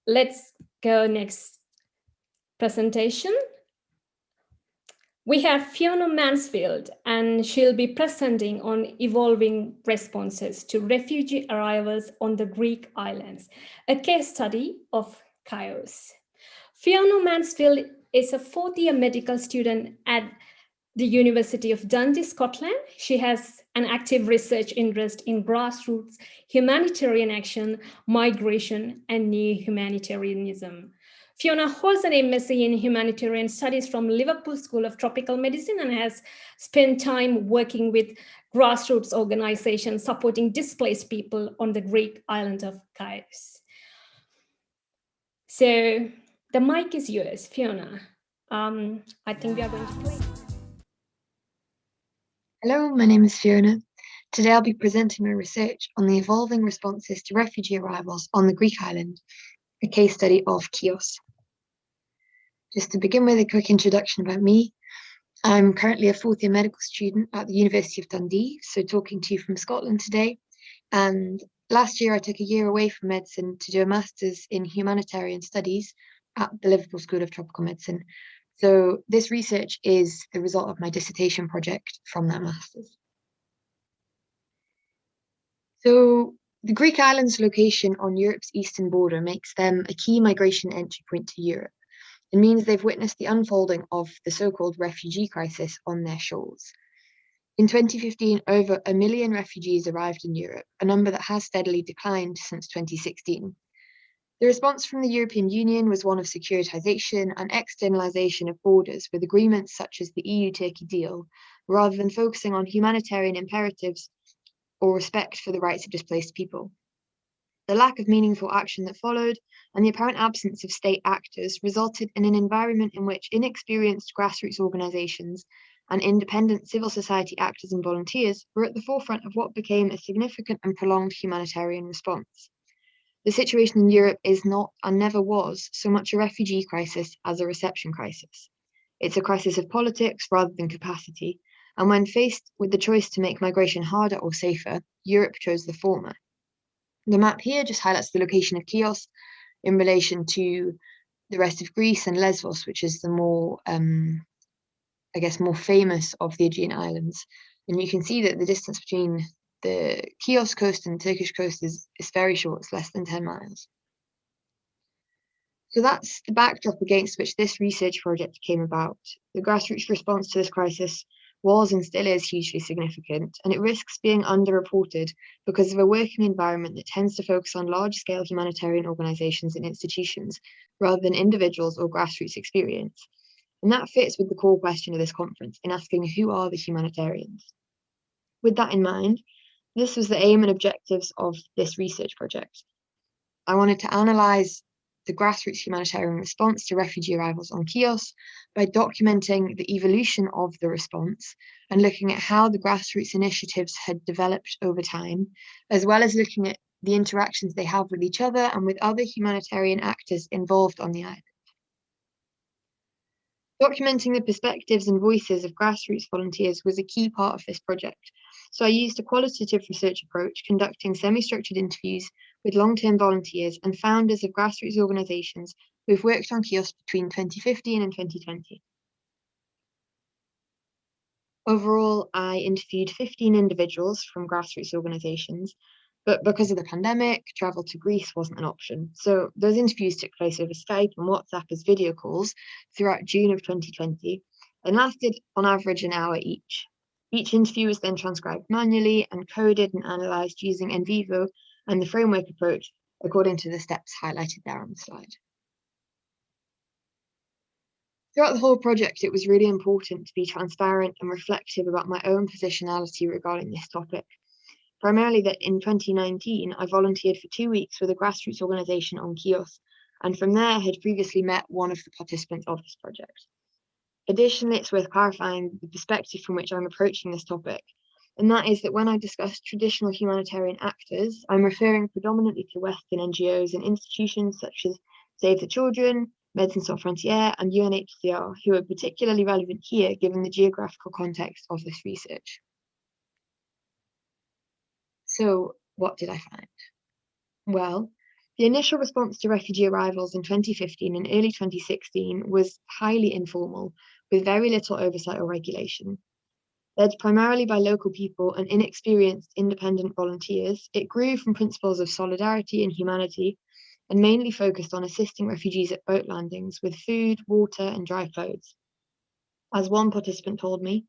let's go next presentation. We have Fiona Mansfield, and she'll be presenting on evolving responses to refugee arrivals on the Greek islands, a case study of Chios. Fiona Mansfield is a fourth-year medical student at the University of Dundee, Scotland. She has an active research interest in grassroots, humanitarian action, migration, and new humanitarianism. Fiona holds an MSc in Humanitarian Studies from Liverpool School of Tropical Medicine and has spent time working with grassroots organizations supporting displaced people on the Greek island of Chios. So the mic is yours, Fiona. I think we are going to play. Hello, my name is Fiona. Today I'll be presenting my research on the evolving responses to refugee arrivals on the Greek island, a case study of Chios. Just to begin with a quick introduction about me, I'm currently a fourth-year medical student at the University of Dundee, so talking to you from Scotland today. And last year I took a year away from medicine to do a master's in humanitarian studies at the Liverpool School of Tropical Medicine. So this research is the result of my dissertation project from that master's. So the Greek islands' location on Europe's eastern border makes them a key migration entry point to Europe. It means they've witnessed the unfolding of the so-called refugee crisis on their shores. In 2015, over 1 million refugees arrived in Europe, a number that has steadily declined since 2016. The response from the European Union was one of securitization and externalization of borders with agreements such as the EU-Turkey deal, rather than focusing on humanitarian imperatives or respect for the rights of displaced people. The lack of meaningful action that followed and the apparent absence of state actors resulted in an environment in which inexperienced grassroots organizations and independent civil society actors and volunteers were at the forefront of what became a significant and prolonged humanitarian response. The situation in Europe is not and never was so much a refugee crisis as a reception crisis. It's a crisis of politics rather than capacity, and when faced with the choice to make migration harder or safer, Europe chose the former. The map here just highlights the location of Chios in relation to the rest of Greece and Lesbos, which is the more, more famous of the Aegean islands. And you can see that the distance between the Chios coast and the Turkish coast is very short, it's less than 10 miles. So that's the backdrop against which this research project came about. The grassroots response to this crisis was and still is hugely significant, and it risks being underreported because of a working environment that tends to focus on large-scale humanitarian organizations and institutions rather than individuals or grassroots experience. And that fits with the core question of this conference in asking who are the humanitarians? With that in mind, this was the aim and objectives of this research project. I wanted to analyse the grassroots humanitarian response to refugee arrivals on Chios by documenting the evolution of the response and looking at how the grassroots initiatives had developed over time, as well as looking at the interactions they have with each other and with other humanitarian actors involved on the island. Documenting the perspectives and voices of grassroots volunteers was a key part of this project. So I used a qualitative research approach, conducting semi-structured interviews with long-term volunteers and founders of grassroots organizations who've worked on Chios between 2015 and 2020. Overall, I interviewed 15 individuals from grassroots organizations, but because of the pandemic, travel to Greece wasn't an option. So those interviews took place over Skype and WhatsApp as video calls throughout June of 2020 and lasted on average an hour each. Each interview was then transcribed manually and coded and analysed using NVivo and the framework approach according to the steps highlighted there on the slide. Throughout the whole project, it was really important to be transparent and reflective about my own positionality regarding this topic. Primarily that in 2019, I volunteered for 2 weeks with a grassroots organisation on Chios, and from there had previously met one of the participants of this project. Additionally, it's worth clarifying the perspective from which I'm approaching this topic, and that is that when I discuss traditional humanitarian actors, I'm referring predominantly to Western NGOs and institutions such as Save the Children, Médecins Sans Frontières, and UNHCR, who are particularly relevant here given the geographical context of this research. So what did I find? Well, The initial response to refugee arrivals in 2015 and early 2016 was highly informal, with very little oversight or regulation. Led primarily by local people and inexperienced independent volunteers, it grew from principles of solidarity and humanity and mainly focused on assisting refugees at boat landings with food, water, and dry clothes. As one participant told me,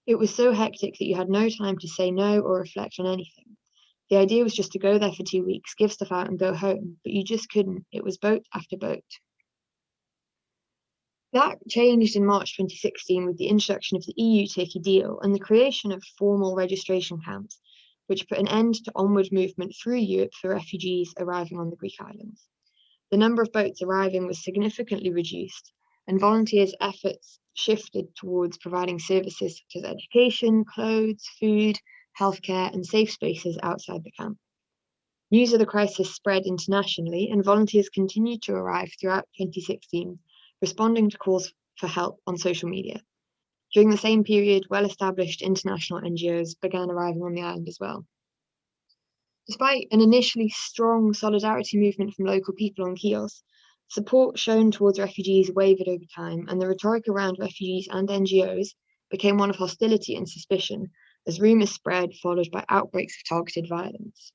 it was so hectic that you had no time to say no or reflect on anything. The idea was just to go there for 2 weeks, give stuff out, and go home, but you just couldn't. It was boat after boat. That changed in March 2016 with the introduction of the EU-Turkey deal and the creation of formal registration camps, which put an end to onward movement through Europe for refugees arriving on the Greek islands. The number of boats arriving was significantly reduced, and volunteers' efforts shifted towards providing services such as education, clothes, food, healthcare, and safe spaces outside the camp. News of the crisis spread internationally, and volunteers continued to arrive throughout 2016, responding to calls for help on social media. During the same period, well-established international NGOs began arriving on the island as well. Despite an initially strong solidarity movement from local people on Chios, support shown towards refugees wavered over time, and the rhetoric around refugees and NGOs became one of hostility and suspicion as rumours spread, followed by outbreaks of targeted violence.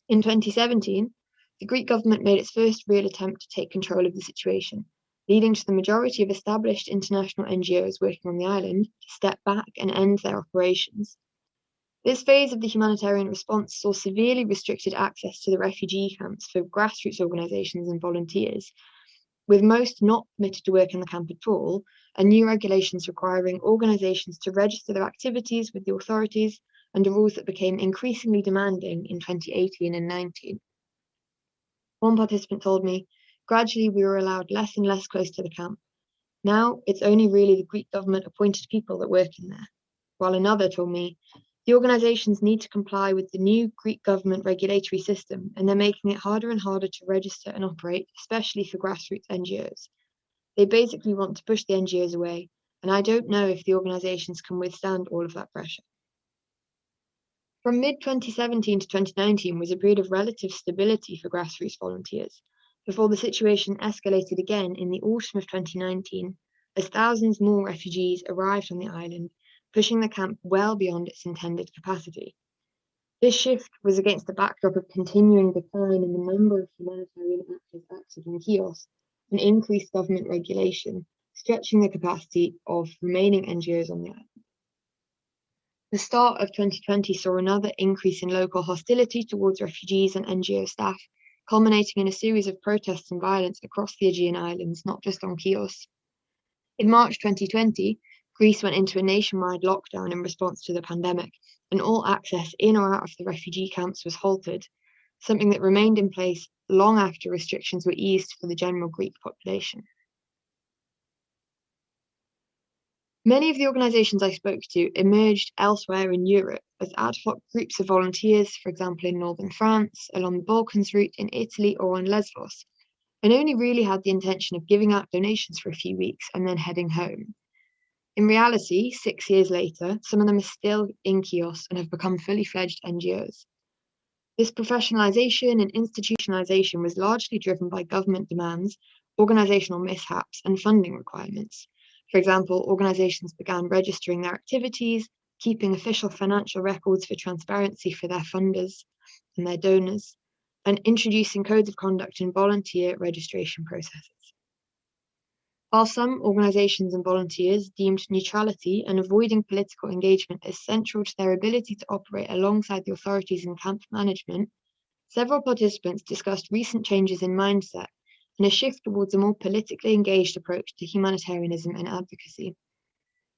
In 2017, the Greek government made its first real attempt to take control of the situation, leading to the majority of established international NGOs working on the island to step back and end their operations. This phase of the humanitarian response saw severely restricted access to the refugee camps for grassroots organisations and volunteers, with most not permitted to work in the camp at all, and new regulations requiring organisations to register their activities with the authorities under rules that became increasingly demanding in 2018 and 19. One participant told me, gradually we were allowed less and less close to the camp. Now it's only really the Greek government appointed people that work in there. While another told me, the organisations need to comply with the new Greek government regulatory system, and they're making it harder and harder to register and operate, especially for grassroots NGOs. They basically want to push the NGOs away, and I don't know if the organisations can withstand all of that pressure. From mid-2017 to 2019 was a period of relative stability for grassroots volunteers, before the situation escalated again in the autumn of 2019, as thousands more refugees arrived on the island, pushing the camp well beyond its intended capacity. This shift was against the backdrop of continuing decline in the number of humanitarian actors active in Chios and increased government regulation, stretching the capacity of remaining NGOs on the island. The start of 2020 saw another increase in local hostility towards refugees and NGO staff, culminating in a series of protests and violence across the Aegean Islands, not just on Chios. In March 2020, Greece went into a nationwide lockdown in response to the pandemic, and all access in or out of the refugee camps was halted, something that remained in place long after restrictions were eased for the general Greek population. Many of the organisations I spoke to emerged elsewhere in Europe as ad hoc groups of volunteers, for example in northern France, along the Balkans route in Italy or on Lesbos, and only really had the intention of giving out donations for a few weeks and then heading home. In reality, 6 years later, some of them are still in Chios and have become fully fledged NGOs. This professionalisation and institutionalisation was largely driven by government demands, organisational mishaps, and funding requirements. For example, organisations began registering their activities, keeping official financial records for transparency for their funders and their donors, and introducing codes of conduct and volunteer registration processes. While some organisations and volunteers deemed neutrality and avoiding political engagement as central to their ability to operate alongside the authorities in camp management, several participants discussed recent changes in mindset and a shift towards a more politically engaged approach to humanitarianism and advocacy.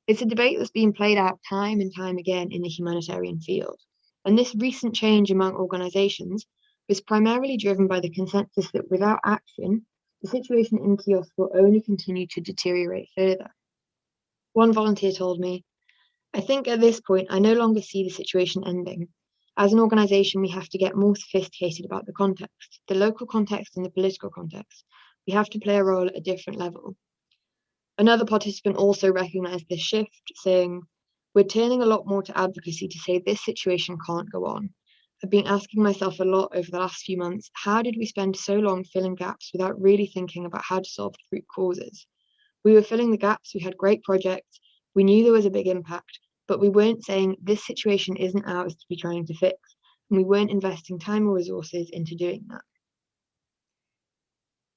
It's a debate that's been played out time and time again in the humanitarian field, and this recent change among organisations was primarily driven by the consensus that without action, the situation in Chios will only continue to deteriorate further. One volunteer told me, I think at this point I no longer see the situation ending. As an organisation, we have to get more sophisticated about the context, the local context and the political context. We have to play a role at a different level. Another participant also recognised this shift, saying, we're turning a lot more to advocacy to say this situation can't go on. I've been asking myself a lot over the last few months, how did we spend so long filling gaps without really thinking about how to solve the root causes? We were filling the gaps, we had great projects, we knew there was a big impact, but we weren't saying this situation isn't ours to be trying to fix, and we weren't investing time or resources into doing that.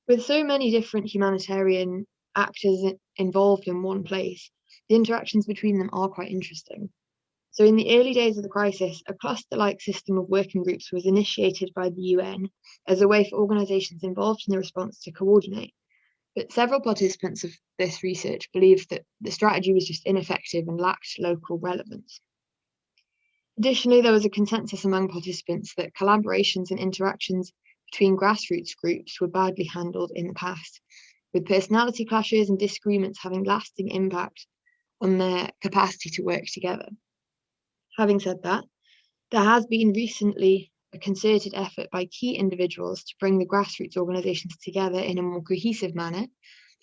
With so many different humanitarian actors involved in one place, the interactions between them are quite interesting. So in the early days of the crisis, a cluster-like system of working groups was initiated by the UN as a way for organisations involved in the response to coordinate. But several participants of this research believed that the strategy was just ineffective and lacked local relevance. Additionally, there was a consensus among participants that collaborations and interactions between grassroots groups were badly handled in the past, with personality clashes and disagreements having lasting impact on their capacity to work together. Having said that, there has been recently a concerted effort by key individuals to bring the grassroots organisations together in a more cohesive manner,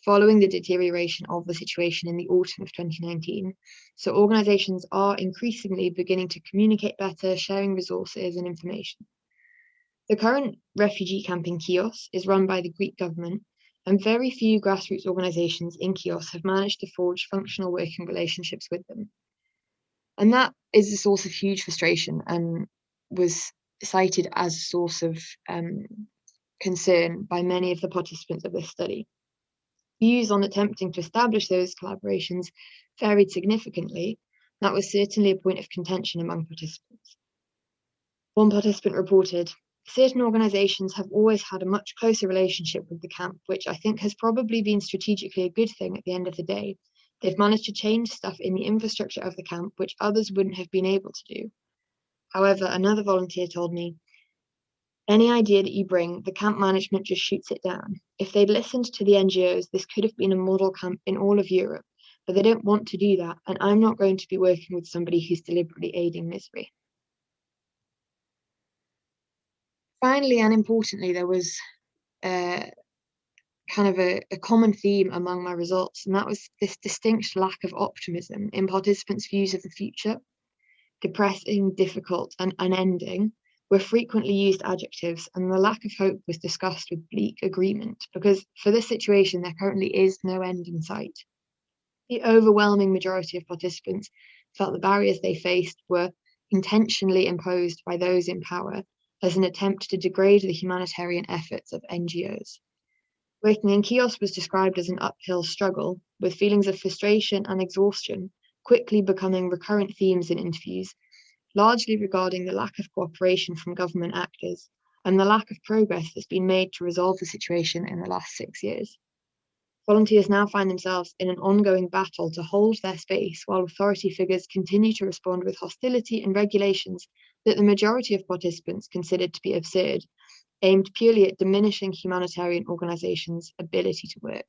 following the deterioration of the situation in the autumn of 2019. So organisations are increasingly beginning to communicate better, sharing resources and information. The current refugee camp in Chios is run by the Greek government, and very few grassroots organisations in Chios have managed to forge functional working relationships with them. And that is a source of huge frustration and was cited as a source of concern by many of the participants of this study. Views on attempting to establish those collaborations varied significantly. That was certainly a point of contention among participants. One participant reported, certain organisations have always had a much closer relationship with the camp, which I think has probably been strategically a good thing at the end of the day. They've managed to change stuff in the infrastructure of the camp, which others wouldn't have been able to do. However, another volunteer told me, any idea that you bring, the camp management just shoots it down. If they'd listened to the NGOs, this could have been a model camp in all of Europe, but they don't want to do that, and I'm not going to be working with somebody who's deliberately aiding misery. Finally, and importantly, there was kind of a common theme among my results, and that was this distinct lack of optimism in participants' views of the future. Depressing, difficult, and unending were frequently used adjectives, and the lack of hope was discussed with bleak agreement, because for this situation there currently is no end in sight. The overwhelming majority of participants felt the barriers they faced were intentionally imposed by those in power as an attempt to degrade the humanitarian efforts of NGOs. Working in Chios was described as an uphill struggle, with feelings of frustration and exhaustion quickly becoming recurrent themes in interviews, largely regarding the lack of cooperation from government actors and the lack of progress that's been made to resolve the situation in the last 6 years. Volunteers now find themselves in an ongoing battle to hold their space while authority figures continue to respond with hostility and regulations that the majority of participants considered to be absurd, aimed purely at diminishing humanitarian organisations' ability to work.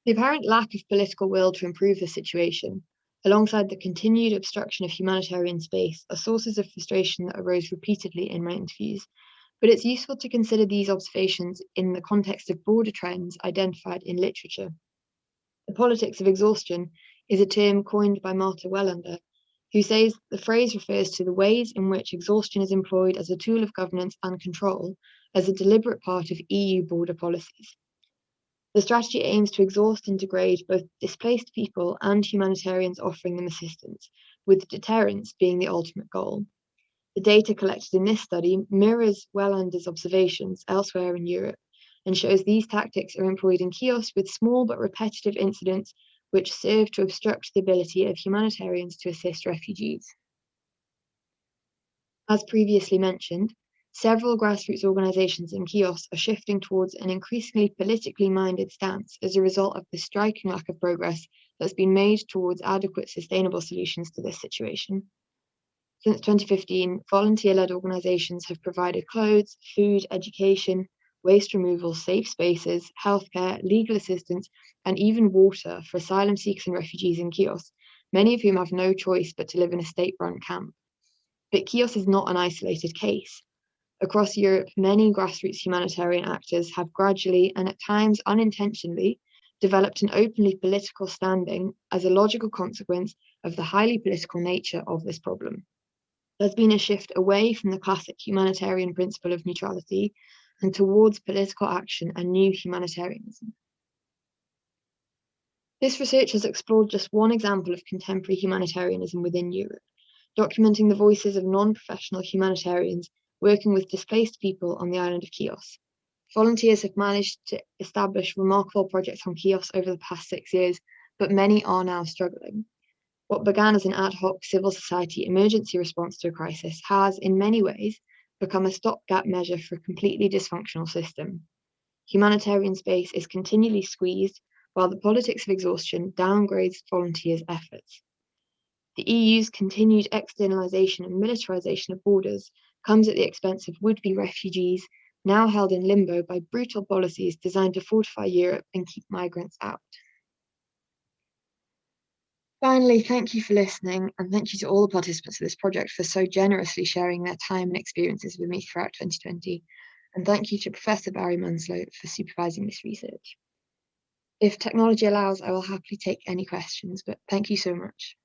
The apparent lack of political will to improve the situation, alongside the continued obstruction of humanitarian space, are sources of frustration that arose repeatedly in my interviews, but it's useful to consider these observations in the context of broader trends identified in literature. The politics of exhaustion is a term coined by Marta Wellander, who says the phrase refers to the ways in which exhaustion is employed as a tool of governance and control, as a deliberate part of EU border policies. The strategy aims to exhaust and degrade both displaced people and humanitarians offering them assistance, with deterrence being the ultimate goal. The data collected in this study mirrors Wellander's observations elsewhere in Europe and shows these tactics are employed in Chios with small but repetitive incidents which serve to obstruct the ability of humanitarians to assist refugees. As previously mentioned, several grassroots organisations in Chios are shifting towards an increasingly politically minded stance as a result of the striking lack of progress that's been made towards adequate sustainable solutions to this situation. Since 2015, volunteer-led organisations have provided clothes, food, education, waste removal, safe spaces, healthcare, legal assistance, and even water for asylum seekers and refugees in Chios, many of whom have no choice but to live in a state-run camp. But Chios is not an isolated case. Across Europe, many grassroots humanitarian actors have gradually, and at times unintentionally, developed an openly political standing as a logical consequence of the highly political nature of this problem. There's been a shift away from the classic humanitarian principle of neutrality and towards political action and new humanitarianism. This research has explored just one example of contemporary humanitarianism within Europe, documenting the voices of non-professional humanitarians working with displaced people on the island of Chios. Volunteers have managed to establish remarkable projects on Chios over the past 6 years, but many are now struggling. What began as an ad hoc civil society emergency response to a crisis has, in many ways, become a stopgap measure for a completely dysfunctional system. Humanitarian space is continually squeezed, while the politics of exhaustion downgrades volunteers' efforts. The EU's continued externalisation and militarisation of borders comes at the expense of would-be refugees, now held in limbo by brutal policies designed to fortify Europe and keep migrants out. Finally, thank you for listening, and thank you to all the participants of this project for so generously sharing their time and experiences with me throughout 2020. And thank you to Professor Barry Mansfield for supervising this research. If technology allows, I will happily take any questions, but thank you so much.